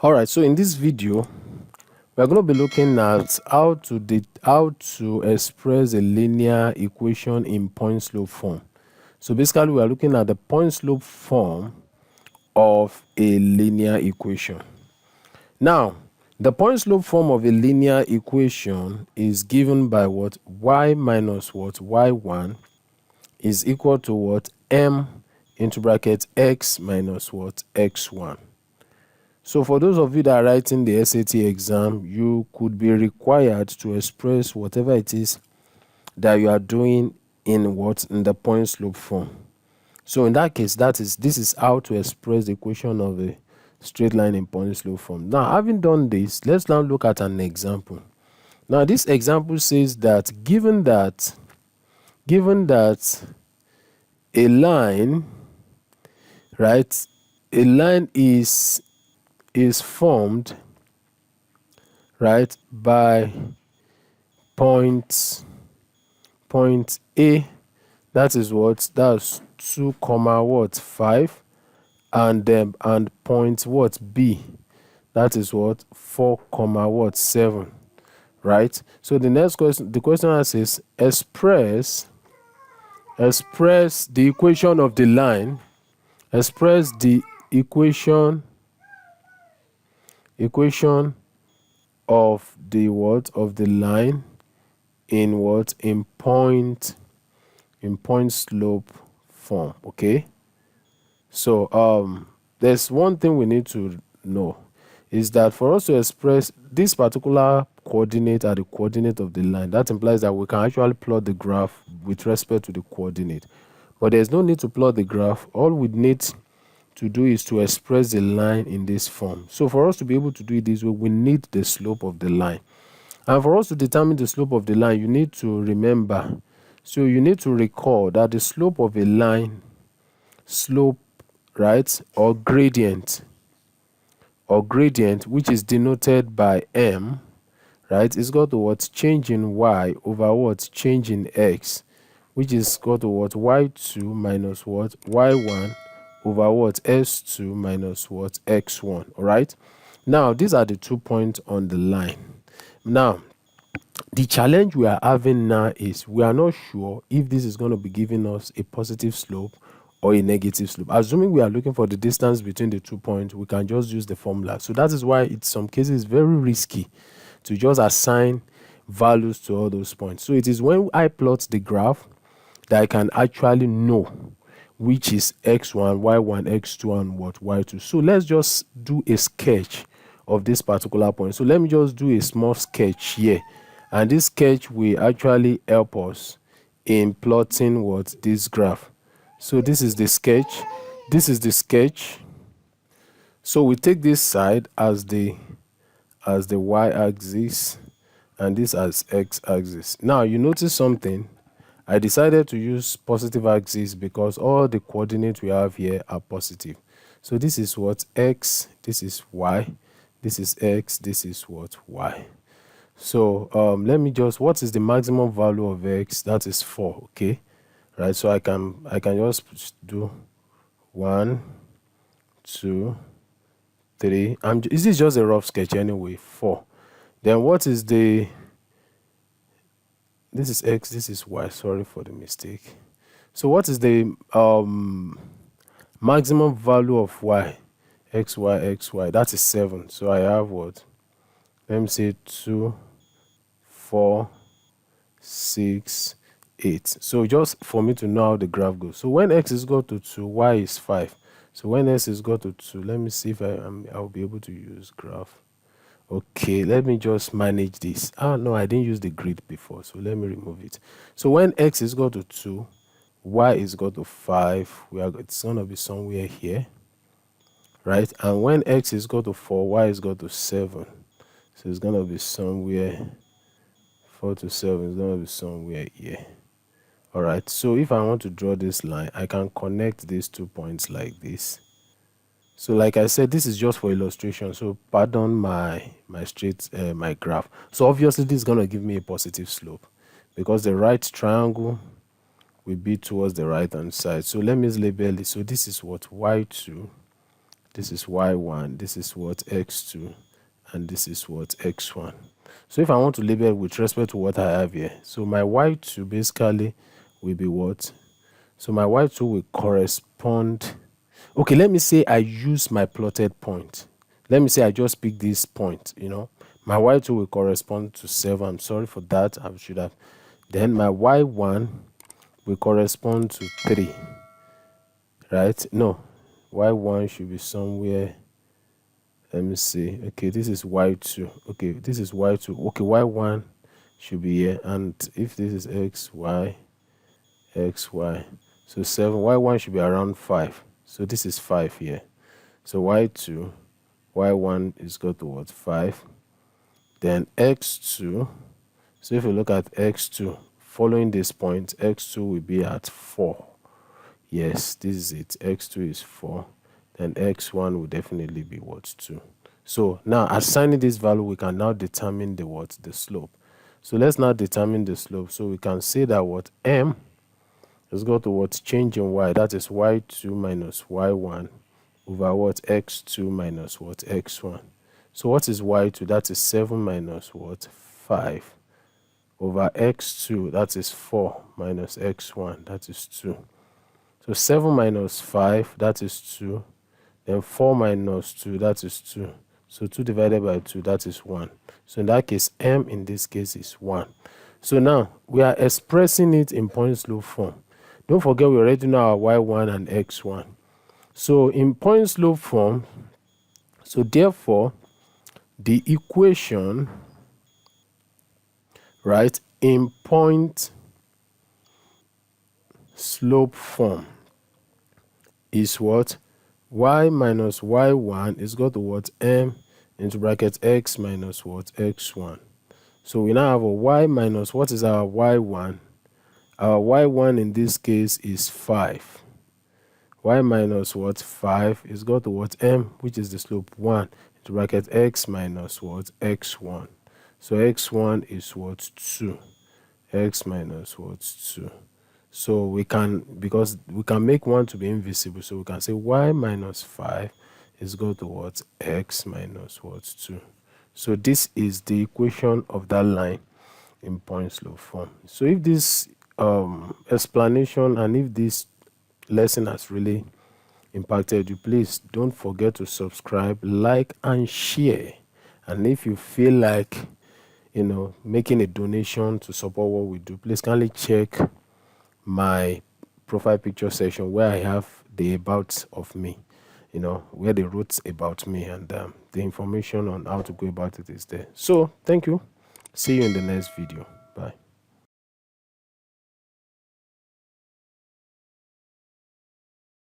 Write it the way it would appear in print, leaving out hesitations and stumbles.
All right, so in this video we're going to be looking at how to express a linear equation in point slope form. So basically we are looking at the point slope form of a linear equation. Now the point slope form of a linear equation is given by what? Y minus what? Y1 is equal to what? M into bracket x minus what? X1. So for those of you that are writing the SAT exam, you could be required to express whatever it is that you are doing in the point slope form. So in that case, this is how to express the equation of a straight line in point slope form. Now, having done this, let's now look at an example. Now, this example says that given that a line, right, a line is formed, right, by point A, that is what? That's 2 comma what? 5, and point what? B, that is what? 4 comma what? 7, right? So the next question, the questioner says express the equation of the line, express the equation of the what? Of the line in what? In point slope form. Okay, so there's one thing we need to know, is that for us to express this particular coordinate at the coordinate of the line, that implies that we can actually plot the graph with respect to the coordinate, but there's no need to plot the graph. All we need to do is to express the line in this form. So for us to be able to do it this way, we need the slope of the line. And for us to determine the slope of the line, you need to remember, so you need to recall that the slope of a line, right, or gradient, which is denoted by M, right, is equal to what? Change in Y over what? Change in X, which is equal to what? Y2 minus what? Y1 over what? S2 minus what? X1. All right. Now, these are the 2 points on the line. Now, the challenge we are having now is we are not sure if this is going to be giving us a positive slope or a negative slope. Assuming we are looking for the distance between the 2 points, we can just use the formula. So that is why in some cases very risky to just assign values to all those points. So it is when I plot the graph that I can actually know which is x1, y1, x2, and what? Y2. So let's just do a sketch of this particular point. So let me just do a small sketch here, and this sketch will actually help us in plotting what? This graph. So this is the sketch. So we take this side as the y-axis and this as x-axis. Now you notice something. I decided to use positive axis because all the coordinates we have here are positive. So this is what? X, this is y, this is x, this is what? Y. So let me just, what is the maximum value of x? That is 4. Okay, right? So I can just do 1, 2, 3. This is just a rough sketch anyway. 4. Then what is the, this is x, this is y. Sorry for the mistake. So what is the maximum value of y? Xy. That is 7. So I have what? Let me say 2, 4, 6, 8. So just for me to know how the graph goes. So when x is equal to 2, y is 5. So when x is equal to 2, let me see if I'll be able to use graph. Okay, let me just manage this. No, I didn't use the grid before, so let me remove it. So when x is equal to 2, y is equal to 5, it's going to be somewhere here, right? And when x is equal to 4, y is equal to 7. So it's going to be somewhere, 4 to 7 is going to be somewhere here. All right, so if I want to draw this line, I can connect these 2 points like this. So like I said, this is just for illustration, so pardon my graph. So obviously this is going to give me a positive slope because the right triangle will be towards the right hand side. So let me label it. So this is what? Y2, this is y1, this is what x2, and this is what x1. So if I want to label with respect to what I have here, so my y2 basically will be what? So my y2 will correspond. Okay, let me say I use my plotted point. Let me say I just pick this point, My y2 will correspond to 7. I'm sorry for that. I should have. Then my y1 will correspond to 3. Right? No. Y1 should be somewhere. Let me see. Okay, this is y2. Okay, this is y2. Okay, y1 should be here. And if this is x, y, so 7. Y1 should be around 5. So this is 5 here. So y2, y1 is got to what? 5. Then x2. So if you look at x2, following this point, x2 will be at 4. Yes, this is it. X2 is 4. Then x1 will definitely be what? 2. So now assigning this value, we can now determine the what? The slope. So let's now determine the slope. So we can say that what? M is got to what? Change in y. That is y2 minus y1 over what? X2 minus what? X1. So what is y2? That is 7 minus what? 5 over x2. That is 4 minus x1. That is 2. So 7 minus 5, that is 2. Then 4 minus 2, that is 2. So 2 divided by 2, that is 1. So in that case, m in this case is 1. So now we are expressing it in point slope form. Don't forget we already know our y1 and x1. So in point slope form, so therefore the equation, right, in point slope form is what? Y minus y1 is equal to what? M into bracket x minus what? X1. So we now have a y minus, what is our y1? Our y1 in this case is 5. Y minus what? 5 is equal to what? M, which is the slope 1 into bracket x minus what? X1. So x1 is what? 2. X minus what? 2. So we can, because we can make 1 to be invisible, so we can say y minus 5 is equal to what? X minus what? 2. So this is the equation of that line in point slope form. So if this explanation and if this lesson has really impacted you, please don't forget to subscribe, like, and share. And if you feel like making a donation to support what we do, please kindly check my profile picture section where I have the about of me, where they wrote about me, and the information on how to go about it is there. So thank you. See you in the next video. Bye.